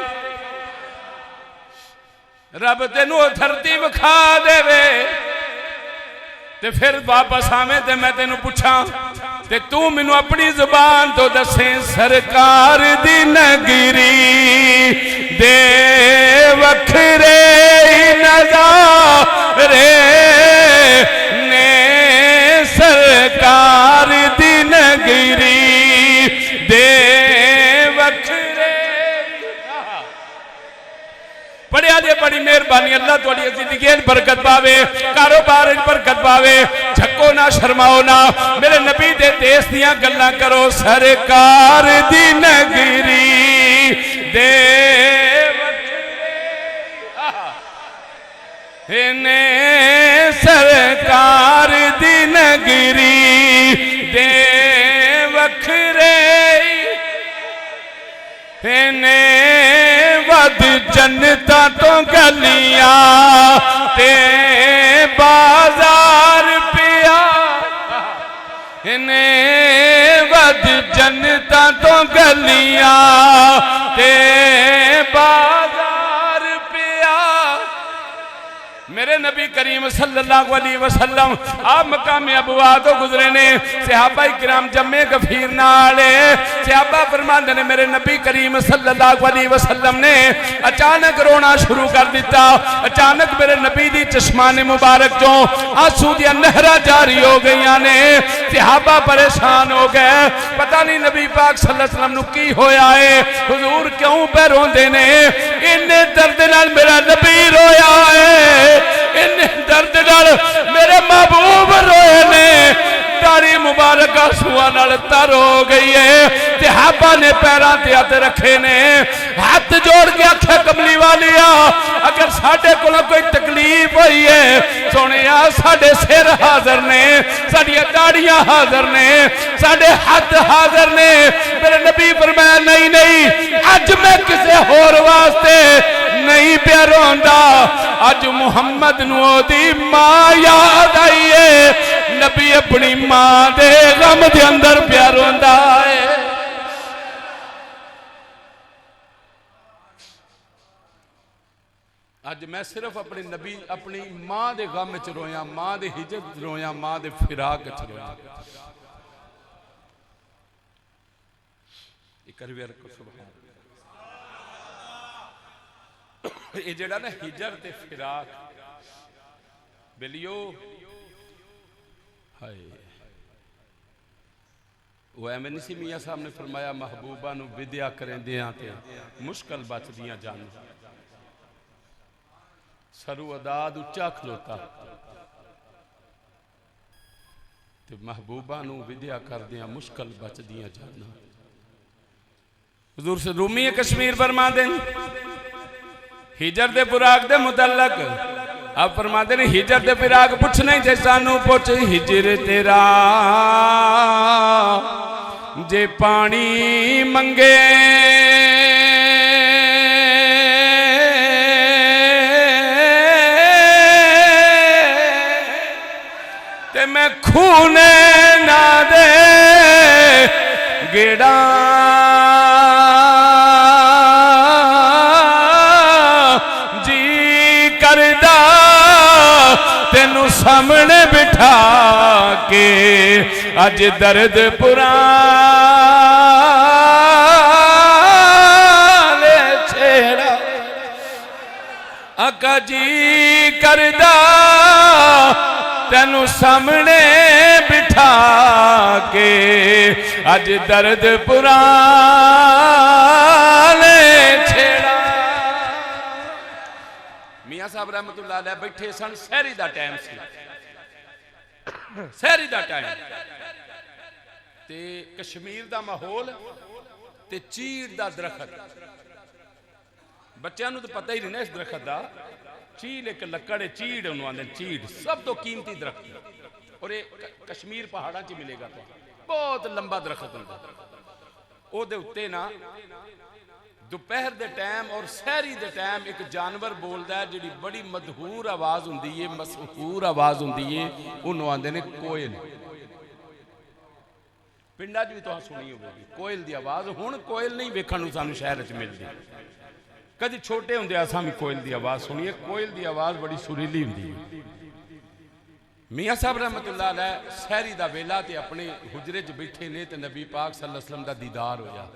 A: रब तेनू धरती विखा देवे ते फिर वापस आवे ते मैं तेनू पूछा ते तू मैनू अपनी जुबान तो दसे सरकार दी नगरी दे वखरे नज़ारे ने सरकार दी नगरी दे वखरे। पढ़िया जी बड़ी मेहरबानी। अल्लाह तुहाडी जिंदगी में बरकत पावे, कारोबार में बरकत पावे। झक्को ना शर्माओ ना, मेरे नबी दे देश दियां गल्लां करो। सरकार दी नगरी दे ने सरकार दी नगरी दे वखरे ने वद जनता तो गलियां ते बाजार पिया ने वद जनता तो गलियां ते बाजार पिया। मेरे नबी करीम सल्लल्लाहु अलैहि वसल्लम आप मकाम अबवा तो गुजरे ने। सहाबा किराम जम्मे गफीर नाले सहाबा फरमाते ने मेरे नबी करीम सल्लल्लाहु अलैहि वसल्लम ने अचानक रोना शुरू कर दिता। अचानक मेरे नबी दी चश्माने मुबारक चो आंसू दी नहरा जारी हो गई ने। सहाबा परेशान हो गए, पता नहीं नबी पाक सल्लल्लाहु अलैहि वसल्लम नू की होया है, हुजूर क्यों पे रोंदे ने? इन्ने दर्द नाल मेरा नबी रोया है, इन्ने दर्द नाल मेरे महबूब रोए ने। दाढ़ी मुबारक आंसुआं नाल तर हो गई है। सहाबा ने पैरों ते हथ रखे ने, हाथ जोड़ के आख्या कमली वालिया अगर साडे कोलों कोई तकलीफ हुई है सोनिया साडे सिर हाजिर ने, साडियां दाढ़ियां हाजिर ने, साडे हाथ हाजिर ने। मेरे नबी फरमाया नहीं नहीं अज मैं किसी होर वास्ते नहीं पिया रोंदा, अज मुहम्मद नू ओदी मां याद आई है। नबी अपनी मां दे गम दे अंदर पिया रोंदा है। अज मैं सिर्फ अपने नबी अपनी मां दे गम च रोया, मां दे हिजर च रोया, मां दे फिराक च रोया। ये जेड़ा ना हिजर ते फिराक बेलियो हाय वो एवं नहीं सी मियाँ साहब ने फरमाया महबूबा नूं विद्या करेंदियां ते मुश्किल बचदियां जान। सरू अदाद उच्चा खलोता ते महबूबा नूं विद्या करदियां मुश्किल बचदियां जान। हुजूर से रूमी कश्मीर फरमाते हैं हिजर दे बुराक दे मुतल्लक आप फरमाते हैं हिजर दे बुराक पुछना ही थे सानू पुछ हिजर तेरा जे पानी मंगे ते मैं खूने ना दे गेड़ा तेनू सामने बिठा के अज दर्द पुराने छेड़ा आका जी करदा तेनू सामने बिठा के अज दर्द पुराने छेड़ा। मियाँ साहब रहमतुल्लाह अलैह बैठे सन सहरी दा टाइम सी सहरी दा टाइम ते कश्मीर दा माहौल ते चीड़ दा दरखत बच्चों को तो पता ही नहीं ना इस दरखत का चीड़ एक लकड़ है चीड़ उन्होंने आंदे चीड़ सब तो कीमती दरखत और ये कश्मीर पहाड़ों च मिलेगा तो बहुत लंबा दरखत होंदा ओदे उत्ते ना दोपहर के टाइम और सहरी के टाइम एक जानवर बोलता है जी बड़ी मधूर आवाज होंदी है मशहूर आवाज होंदी है उन्होंने आंदे ने कोयल। पिंडा च भी तुहां सुनी होगी कोयल की आवाज हुण कोयल नहीं वेखण नूं सानूं शहर च मिलदी कदी छोटे होंदे असां भी कोयल की आवाज सुनीए कोयल की आवाज बड़ी सुरीली होंदी है। मियाँ साहब रहमतुल्लाह अलैह सहरी का वेला ते अपने हुजरे च बैठे ने ते नबी पाक सल्लल्लाहु अलैहि वसल्लम दा दीदार होया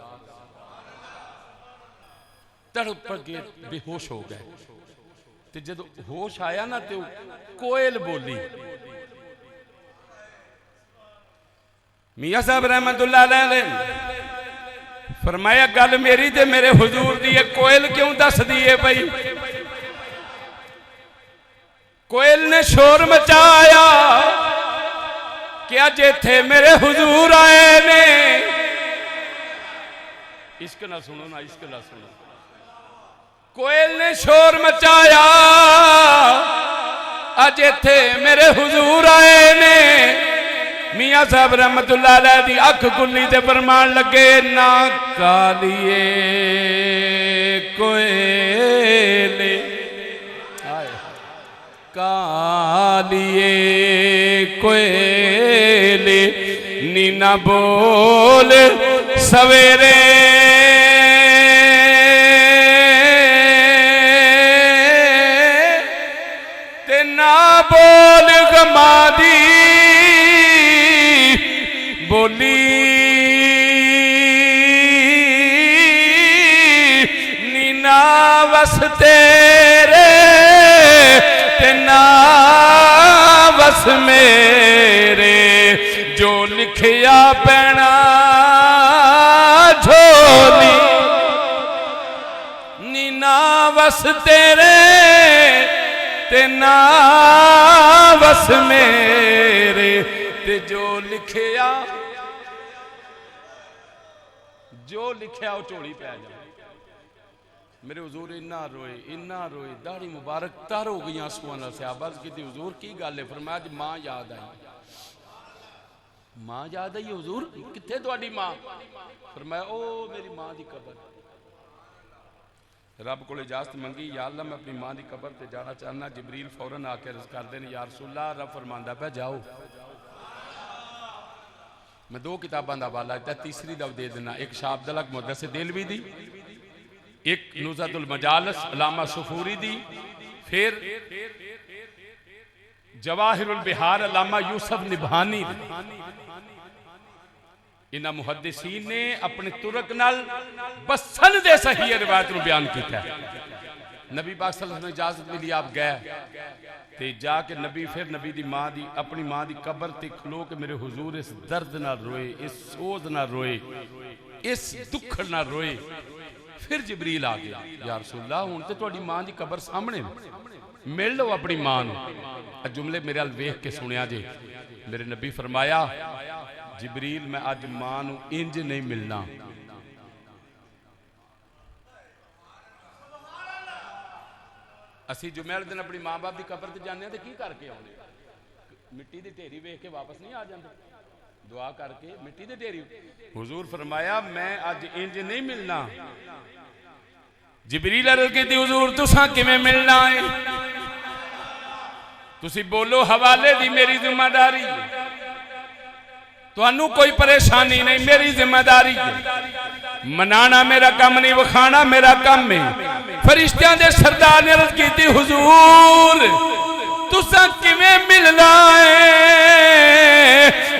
A: तड़प के बेहोश हो गए ते जदों होश आया ना तो कोयल बोली। मियाँ साहब रहमतुल्लाह अलैह फरमाया गल मेरी ते मेरे हुजूर दी है कोयल क्यों दस दी है भाई। कोयल ने शोर मचाया कि अज इत्थे मेरे हुजूर आए ने। इश्क ना सुनो ना इश्क ना सुनो। कोयल ने शोर मचाया अज इत्थे मेरे हुजूर आए ने। मियाँ साहब रहमतुल्लाह अलैह दी अख खुली ते फरमान लगे ना कालिए कोयल कालिए कोयल नीना बोल सवेरे ते ना बोल गमादी बोली नीना वस तेरे ते ना वस मेरे जो लिखिया पैना झोली नीना वस तेरे ते ना वस मेरे ते जो लिखिया वो झोली पै जा। मेरे हुजूर इन्ना रोए दाढ़ी मुबारक तर हो गई आंसुओं नाल सहाबा की हुजूर की गल है। फरमाया अज मां याद आई हुजूर कित्थे तुहाडी मां। फरमाया ओ मेरी मां दी कबर रब को इजाजत मंगी या अल्लाह मैं अपनी मां की कबर से जाना चाहना। जिबरील फौरन आके अर्ज करते हैं या रसूलल्लाह रब फरमांदा पे जाओ। मैं दो किताबों का हवाला दिता तीसरी का दे देना एक शाह अब्दुल्लाह मुहद्दिस देलवी दी एक नुज़हतुल मजालिस अल्लामा सुफूरी दी फिर जवाहिरुल बिहार अल्लामा यूसुफ निभानी दी। इन्हां मुहद्दिसीन ने अपने तुरक नाल बसन दे सही रिवायत को बयान किया। नबी पाक सल्लल्लाहु अलैहि वसल्लम ने इजाजत मिली आप गए ते जाके नबी फिर नबी दी माँ दी अपनी माँ दी कब्र ते खलो के मेरे हुजूर इस दर्द ना रोए, इस सोज ना रोए, इस दुख ना रोए। फिर जिबरील आ गया, या रसूलल्लाह हुण ते तुहाडी माँ दी कब्र सामने मिल लो अपनी माँ नूं। जुमले मेरे अल वेख के सुनिया जे। मेरे नबी फरमाया जिबरील मैं अज माँ नूं इंज नहीं मिलना। असी जुमे वाले दिन अपनी माँ बाप की कब्र ते जाने तो की करके आने? मिट्टी की ढेरी वेख के वापस नहीं आ जाते, दुआ करके मिट्टी की ढेरी। हुजूर फरमाया मैं अज इंज नहीं मिलना। जिबरील अर्ज़ कीती हुजूर तुसां किवें मिलना है? तुसी बोलो हवाले दी मेरी जिम्मेदारी, तुहानू कोई परेशानी नहीं, मेरी जिम्मेदारी है। मनाना मेरा काम नहीं, वखाना मेरा काम है। फरिश्तियां दे सरदार ने अर्ज़ कीती हुजूर तुसां किवें मिलना है?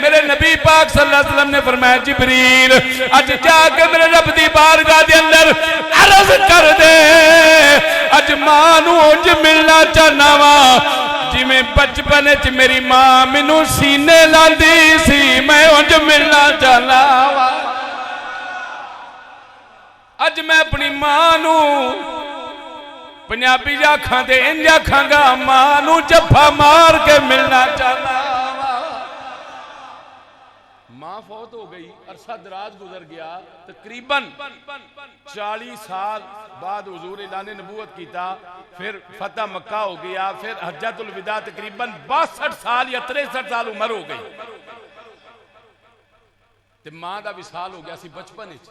A: मेरे नबी पाक सल्लल्लाहु अलैहि वसल्लम ने फरमाया जिबरील अज जाके मेरे रब दी बारगाह दे अंदर अर्ज़ कर दे अज मां नूं उंज मिलना चाहना वा जिवें बचपन च मेरी मां मैनू सीने लांदी सी, मैं उंज मिलना चाहना वा। अज मैं अपनी मां नूं पंजाबी आखां ते इंज आखांगा मां नूं जफ्फा मार के मिलना चाहना वा। मां फौत हो गई, अरसा दराज गुजर गया, तकरीबन 40 साल बाद हुजूर ऐलान नबूवत कीता, फिर फतह मक्का हो गया, फिर हज्जतुल विदा तकरीबन 62 साल या 63 साल उम्र हो गई ते मां दा विसाल हो गया सी बचपन विच।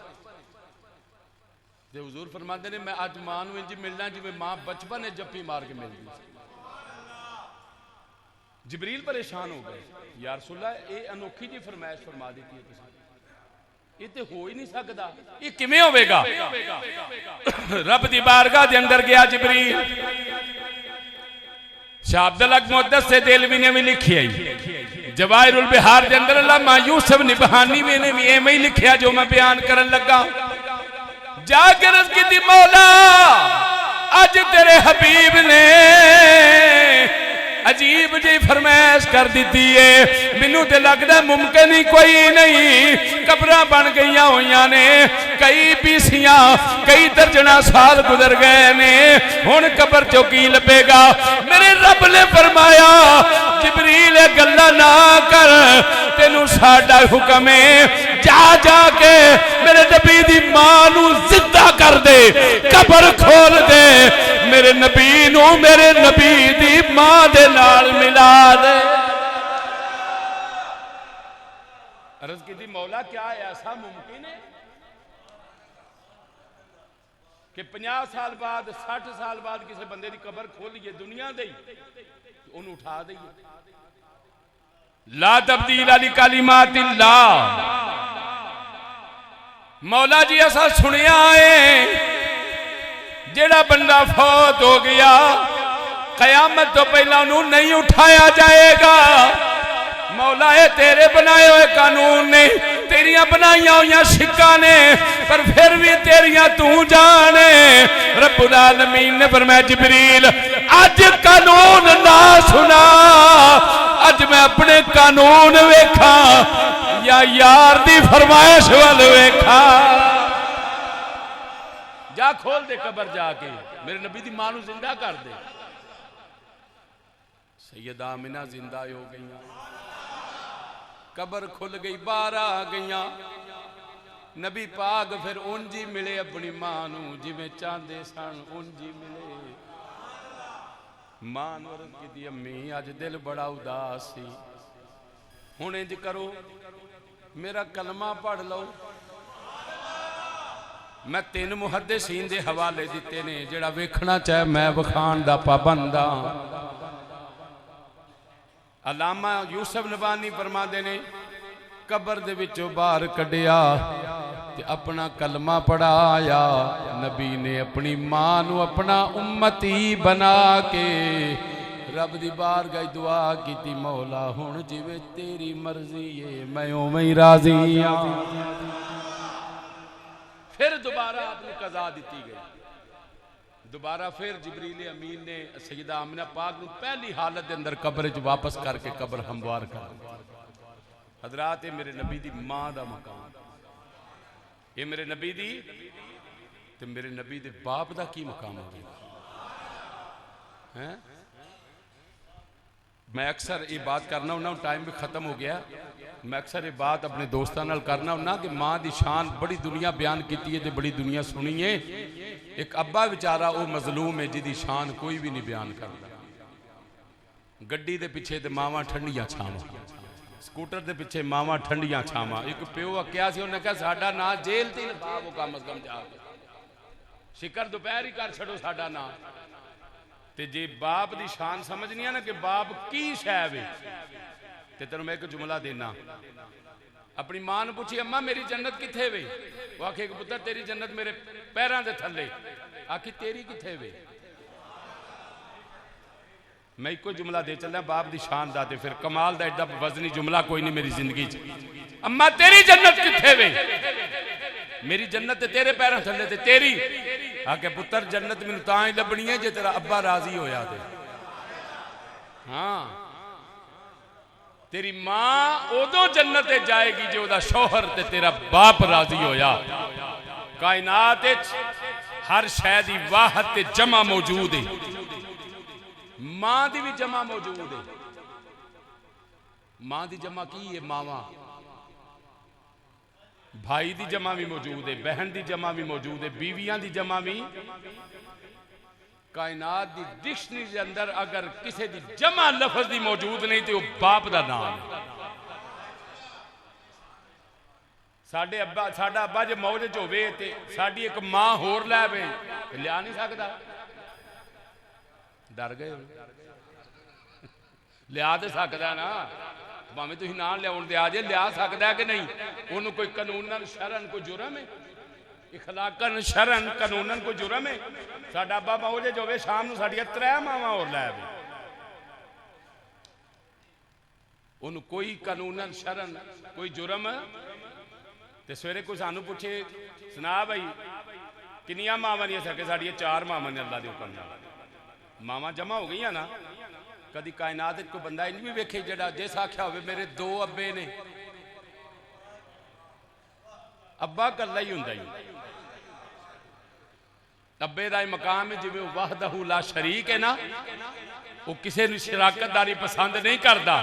A: हुजूर फरमाते ने मैं अज मां नूं इंज मिलना जिवें मां बचपन में जप्पी मार के मिलती। जिबरील परेशान हो गए, या रसूलल्लाह ये अनोखी जी फरमाइश फरमा दी है, ये तो हो ही नहीं सकता, ये किवें होवेगा? रब दी बारगाह दे अंदर गया जिबरील। शाह अब्दुल हक मुहद्दिस देलवी ने भी लिखी है जवाहिरुल बिहार दे अंदर अल्लामा यूसुफ निबहानी ने भी एवें ही लिखिया जो मैं बयान करन लगा। जाके अर्ज़ कीती मौला अज तेरे हबीब ने अजीब जी फरमाइश कर दी है, मैनू तो लगता मुमकिन ही कोई नहीं, कब्र बन गई हुई ने, कई पीसियां कई दर्जना साल गुजर गए ने, हुण कब्र चो की लभेगा? मेरे रब ने फरमाया जिबरील गल्ला ना कर, तेनू साडा हुक्म है जा जाके मेरे नबी दी मां नू जिंदा कर दे, कब्र खोल दे, मेरे नबी नू मेरे नबी दी मां दे नाल मिला दे। अर्ज़ की थी मौला क्या ऐसा मुमकिन है कि 50 साल बाद 60 साल बाद किसी बंदे की कब्र खोलिए दुनिया दे उन्हें उठा दईए? ला तब्दील अली कलिमातिल्लाह। मौला जी ऐसा सुनिया है जेड़ा बंदा फौत हो गया कयामत तो पहला उन्होंने नहीं उठाया जाएगा। मौला ये तेरे बनाए हुए कानून ने, तेरिया बनाइया हुई शिक्का ने, पर फिर भी तेरिया तू जाने। रब्बुल आलमीन ने फरमाया जिबरील अज कानून ना सुना, अज मैं अपने कानून वेखा या यार दी फरमाइश वाल वेखा। जा खोल दे कब्र जाके मेरे नबी दी मां नू जिंदा कर दे। सैयदा आमिना जिंदा हो गई, कब्र खुल गई, बाहर आ गई। नबी पाक फिर उंज ही मिले अपनी मां नू जिवें चाहते सन, उंज ही मिले। मां नू अर्ज़ कीती अम्मी अज दिल बड़ा उदास सी, हुण इंज करो मेरा कलमा पढ़ लो। मैं 3 मुहद्दिसीन दे हवाले दिते ने, जेड़ा वेखना चाहे मैं वखान दा पाबंद हां। अलामा यूसुफ नबानी फरमाते ने कब्र दे विचों बाहर कढ़िया ते अपना कलमा पढ़ाया। नबी ने अपनी मां नू अपना उम्मती बना के रब दी बारगाह दुआ की, मौला हुण जिवें तेरी मर्जी है मैं उवें ही राजी हां। फिर दोबारा अपनी कज़ा दी गई, दोबारा फिर जिबरील अमीन ने सैयदा आमिना पाक को पहली हालत के अंदर कब्र च वापस करके कब्र हमवार कर। हजरात ये मेरे नबी दी मां दा मकाम, ये मेरे नबी दी ते मेरे नबी दे बाप दा की मकाम होगा है। मैं अक्सर ये बात करना हुन्ना, टाइम भी खत्म हो गया। मैं अक्सर ये बात अपने दोस्तों नाल करना हुन्ना कि मां की शान बड़ी दुनिया बयान की है तो बड़ी दुनिया सुनी है। एक अब्बा बेचारा वो मजलूम है जिदी शान कोई भी नहीं बयान करता। गड्डी के पिछे तो मावां ठंडियां छावां, स्कूटर के पिछे मावां ठंडियां छावां। एक प्यो आख्या सी, उन्हें कहा साडा ना जेल ते लफाओ कम अज कम जाके शिकर दोपहर ही कर छड़ो साडा ना। ते जे बाप की शान समझनी है ना कि बाप की शै वे, ते तेन मैं एक जुमला देना। अपनी मां ने पूछी, अम्मा मेरी जन्नत किथे वे? वो आखे पुत्र तेरी जन्नत मेरे पैरों के थले। आखी तेरी किथे वे? मैं एको जुमला दे चलना बाप की शान दा, ते फिर कमाल दा एडा वजनी जुमला कोई नहीं मेरी जिंदगी च। अम्मा तेरी जन्नत किथे वे? मेरी जन्नत तेरे पैरों थले ते तेरी। आके पुत्र जन्नत मैनू तां ही लभनी है जे तेरा अब्बा राजी होया ते। हाँ तेरी मां उदों जन्नत जाएगी जो ओदा शौहर ते तेरा बाप राजी होया। कायनात हर शै दी वाहत ते जमा मौजूद है, मां दी भी जमा मौजूद है। मां दी जमा की है? मावा। भाई दी जमा भी मौजूद है, बहन दी जमा भी मौजूद है, बीवियां दी जमा भी। कायनात दी डिक्शनरी के अंदर अगर किसी दी जमा लफज दी मौजूद नहीं तो बाप दा नाम है। साडे अब्बा साडा अब्बा जो मौज च होवे ते साडी एक मां होर लै आवे लिया नहीं सकदा। डर गए लिया तो सकदा ना, भावें तुसीं ना लियाउण दे आ जे लिया सकदा कि नहीं? उन्होंने कोई कानूनन शरन कोई जुर्म है? इखलाकन शरन कानूनन कोई जुर्म है? साडा अब्बा मौजे जो शाम को साडियां 3 मावां होर लै आवे, उन्होंने कोई कानूनन शरन कोई जुर्म? ते सवेरे कोई सानू पूछे सुना भाई किनियां मावां ने? सके साडियां 4 मावां ने अल्लाह दे हुक्म नाल। मावां जमा हो गई ना। कभी कायनात कोई बंदा इन भी वेखे जड़ा जिस आख्या हो मेरे 2 अब्बे ने। अब्बा कल्ला ही हुंदा ही, अब्बे दा मकाम है जिवें वहदहू ला शरीक है ना, वो किसी ने शराकतदारी पसंद नहीं करता।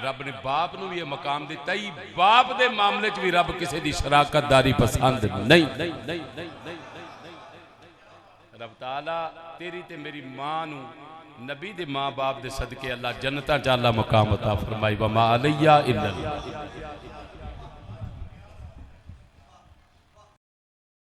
A: रब ने बाप नूं भी मकाम दिता ही, बाप दे मामले च भी रब किसी की शराकतदारी पसंद नहीं। रब ताला तेरी ते मेरी मां नूं नबी दे मां बाप दे सदके अल्लाह जन्नतां च अल्लाह मकाम अता फरमाई। व मा अलैया इल्लल्लाह।